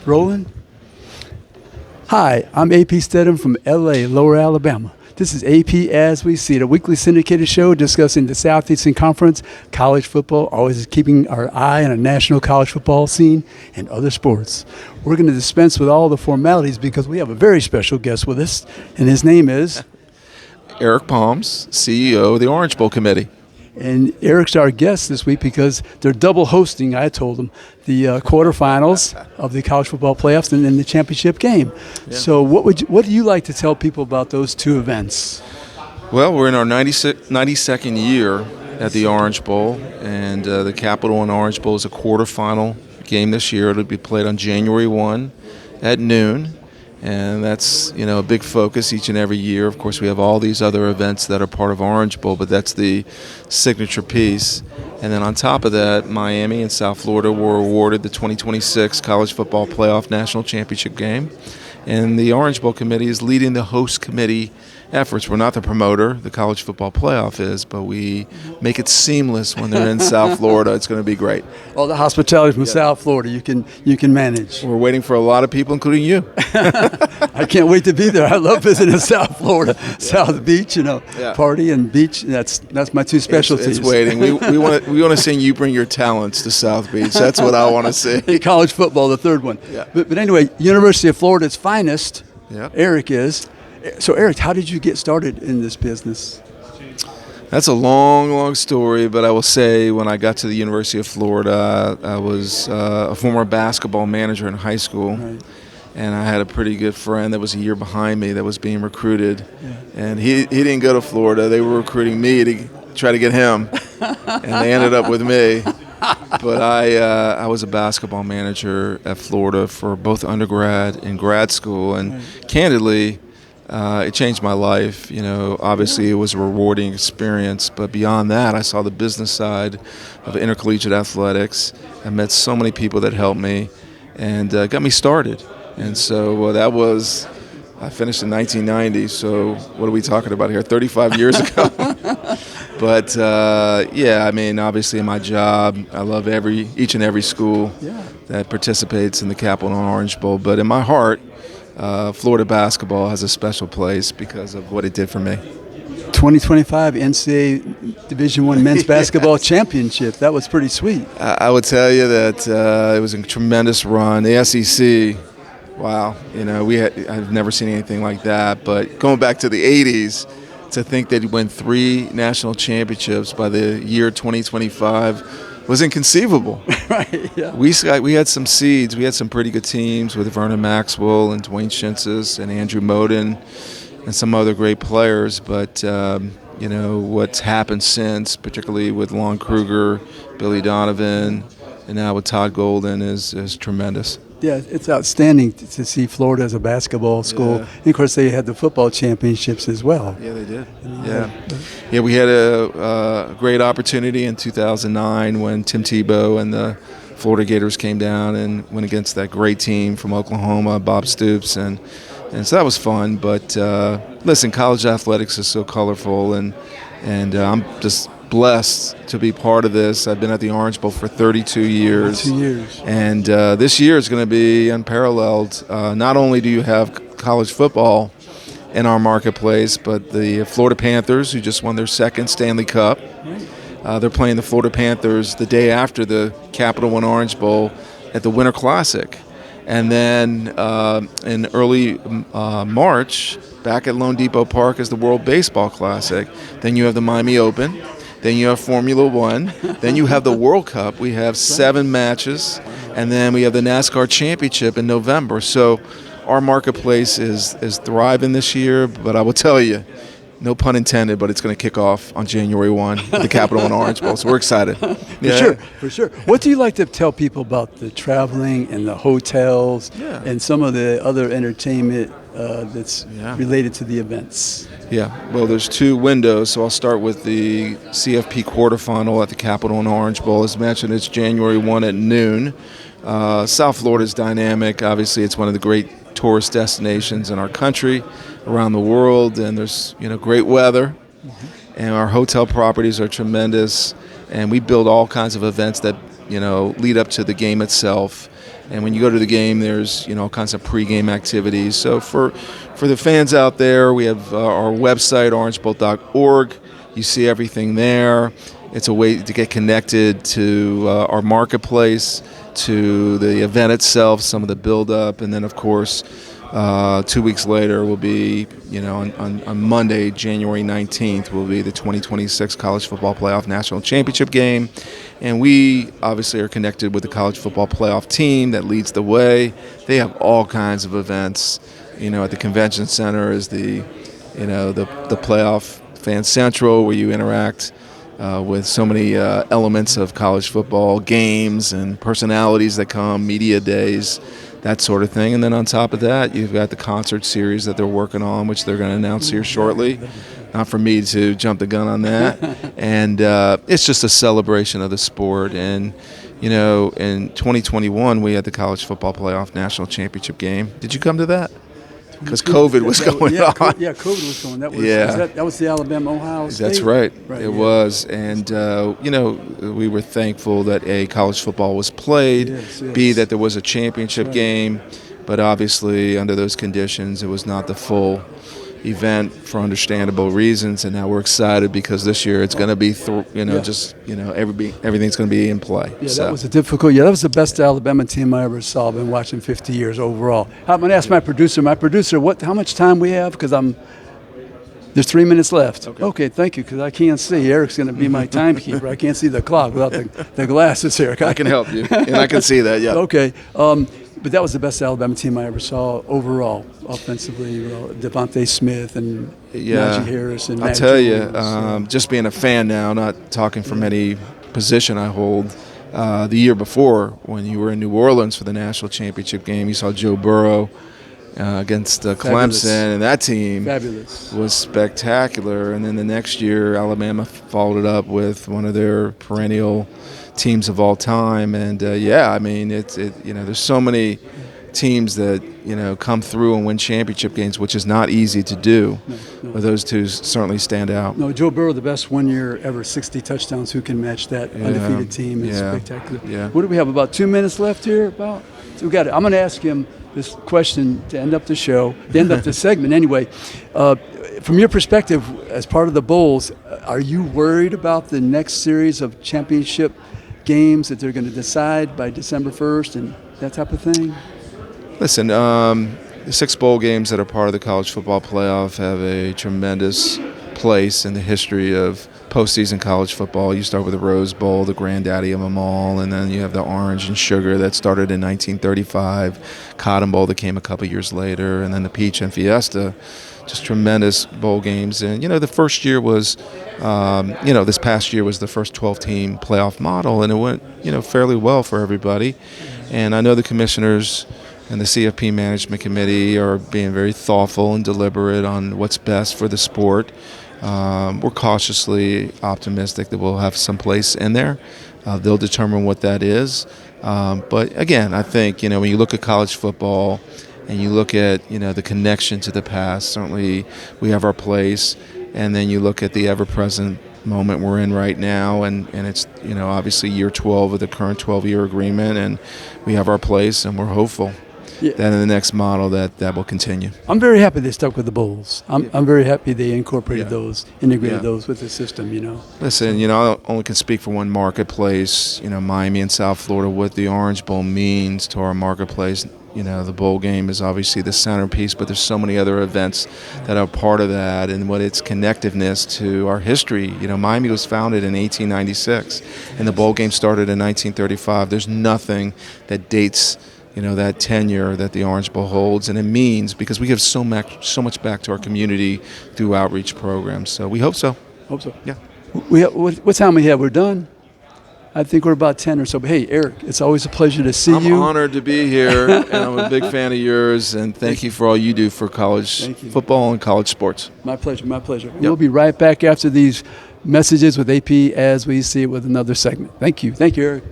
Rolling? Hi, I'm AP Stedham from LA, Lower Alabama. This is AP As We See It, a weekly syndicated show discussing the Southeastern Conference, college football, always keeping our eye on a national college football scene and other sports. We're going to dispense with all the formalities because we have a very special guest with us, and his name is Eric Poms, CEO of the Orange Bowl Committee. And Eric's our guest this week because they're double hosting, I told them, the quarterfinals of the college football playoffs and then the championship game. Yeah. So what do you like to tell people about those two events? Well, we're in our 92nd year at the Orange Bowl, and the Capital One Orange Bowl is a quarterfinal game this year. It'll be played on January 1 at noon. And that's, a big focus each and every year. Of course, we have all these other events that are part of Orange Bowl, but that's the signature piece. And then on top of that, Miami and South Florida were awarded the 2026 College Football Playoff National Championship game. And the Orange Bowl Committee is leading the host committee efforts. We're not the promoter, the College Football Playoff is, but we make it seamless when they're in South Florida. It's going to be great. Well, the hospitality from South Florida, you can manage. We're waiting for a lot of people, including you. I can't wait to be there. I love visiting South Florida, South Beach, party and beach. That's my two specialties. It's waiting. We want to see you bring your talents to South Beach. That's what I want to see. In college football, the third one. Yeah. But anyway, University of Florida's finest, yeah. Eric is. So, Eric, how did you get started in this business? That's a long, long story, but I will say when I got to the University of Florida, I was a former basketball manager in high school, right. And I had a pretty good friend that was a year behind me that was being recruited, and he didn't go to Florida. They were recruiting me to try to get him, and they ended up with me. But I was a basketball manager at Florida for both undergrad and grad school, and candidly, it changed my life. Obviously it was a rewarding experience, but beyond that, I saw the business side of intercollegiate athletics. I met so many people that helped me and got me started. And so I finished in 1990, so what are we talking about here, 35 years ago? But, obviously in my job, I love each and every school that participates in the Capital One Orange Bowl. But in my heart, Florida basketball has a special place because of what it did for me. 2025 NCAA Division I men's basketball championship. That was pretty sweet. I would tell you that it was a tremendous run. The SEC, wow, I've never seen anything like that. But going back to the 80s, to think they'd win 3 national championships by the year 2025 was inconceivable. Right, yeah. We had some seeds. We had some pretty good teams with Vernon Maxwell and Dwayne Shinsis and Andrew Moden and some other great players. But, what's happened since, particularly with Lon Kruger, Billy Donovan, and now with Todd Golden is tremendous. Yeah, it's outstanding to see Florida as a basketball school. Yeah. And of course, they had the football championships as well. Yeah, they did. Yeah, we had a great opportunity in 2009 when Tim Tebow and the Florida Gators came down and went against that great team from Oklahoma, Bob Stoops, and so that was fun. But listen, college athletics is so colorful, and I'm just blessed to be part of this. I've been at the Orange Bowl for 32 years. 32 years. And this year is going to be unparalleled. Not only do you have college football in our marketplace, but the Florida Panthers, who just won their second Stanley Cup. They're playing the Florida Panthers the day after the Capital One Orange Bowl at the Winter Classic. And then in early March, back at Lone Depot Park is the World Baseball Classic. Then you have the Miami Open. Then you have Formula One. Then you have the World Cup. We have 7 matches. And then we have the NASCAR Championship in November. So our marketplace is thriving this year. But I will tell you, no pun intended, but it's going to kick off on January 1 at the Capital One Orange Bowl. So we're excited. For sure. What do you like to tell people about the traveling and the hotels and some of the other entertainment that's related to the events? Yeah, well, there's 2 windows, so I'll start with the CFP quarterfinal at the Capital One Orange Bowl. As mentioned, it's January 1 at noon. South Florida is dynamic. Obviously, it's one of the great tourist destinations in our country, around the world, and there's great weather, and our hotel properties are tremendous, and we build all kinds of events that lead up to the game itself. And when you go to the game, there's all kinds of pregame activities. So for the fans out there, we have our website, orangebolt.org. You see everything there. It's a way to get connected to our marketplace, to the event itself, some of the build-up, and then, of course, 2 weeks later will be, on Monday, January 19th, will be the 2026 College Football Playoff National Championship game. And we obviously are connected with the College Football Playoff team that leads the way. They have all kinds of events. At the Convention Center is the Playoff Fan Central, where you interact with so many elements of college football, games and personalities that come, media days, that sort of thing. And then on top of that, you've got the concert series that they're working on, which they're going to announce here shortly. Not for me to jump the gun on that. And it's just a celebration of the sport. And, in 2021, we had the College Football Playoff National Championship game. Did you come to that? Because COVID was going on. COVID was going. That was the Alabama-Ohio State. That's right. It was. And, we were thankful that, A, college football was played, B, that there was a championship game. But obviously, under those conditions, it was not the full event for understandable reasons. And now we're excited because this year it's going to be, everything's going to be in play. Yeah, that was a difficult year. That was the best Alabama team I ever saw. I've been watching 50 years overall. I'm going to ask my producer. How much time we have? Because there's 3 minutes left. Okay, thank you, because I can't see. Eric's going to be my timekeeper. I can't see the clock without the glasses here. I can help you, and I can see that, yeah. Okay. But that was the best Alabama team I ever saw overall, offensively. Devontae Smith and Najee Harris and I'll tell you, just being a fan now, not talking from any position I hold, the year before when you were in New Orleans for the national championship game, you saw Joe Burrow against Clemson, and that team was spectacular. And then the next year, Alabama followed it up with one of their perennial teams of all time. And there's so many teams that come through and win championship games, which is not easy to do. But those two certainly stand out. No, Joe Burrow, the best 1 year ever, 60 touchdowns. Who can match that undefeated team? It's spectacular. Yeah. What do we have? About 2 minutes left here. So we got it. I'm going to ask him this question to end up the show, to end up the segment anyway. From your perspective, as part of the Bulls, are you worried about the next series of championship games that they're going to decide by December 1st and that type of thing? Listen, the 6 bowl games that are part of the college football playoff have a tremendous place in the history of postseason college football. You start with the Rose Bowl, the granddaddy of them all, and then you have the Orange and Sugar that started in 1935, Cotton Bowl that came a couple years later, and then the Peach and Fiesta. Just tremendous bowl games. And, the first year was, this past year was the first 12-team playoff model, and it went, fairly well for everybody. And I know the commissioners and the CFP Management Committee are being very thoughtful and deliberate on what's best for the sport. We're cautiously optimistic that we'll have some place in there. They'll determine what that is. But, again, I think, when you look at college football, and you look at, the connection to the past, certainly we have our place. And then you look at the ever-present moment we're in right now, and it's, obviously year 12 of the current 12-year agreement, and we have our place, and we're hopeful that in the next model that will continue. I'm very happy they stuck with the Bulls. I'm very happy they incorporated those, integrated those with the system, Listen, I only can speak for one marketplace, Miami and South Florida, what the Orange Bowl means to our marketplace. The bowl game is obviously the centerpiece, but there's so many other events that are part of that, and what its connectiveness to our history. Miami was founded in 1896, and the bowl game started in 1935. There's nothing that dates, that tenure that the Orange Bowl holds, and it means because we give so much back to our community through outreach programs. So we hope so. Yeah. What time we have? We're done. I think we're about 10 or so. But, hey, Eric, it's always a pleasure to see you. I'm honored to be here, and I'm a big fan of yours, and thank you for all you do for college football and college sports. My pleasure. Yep. We'll be right back after these messages with AP as we see it with another segment. Thank you. Thank you, Eric.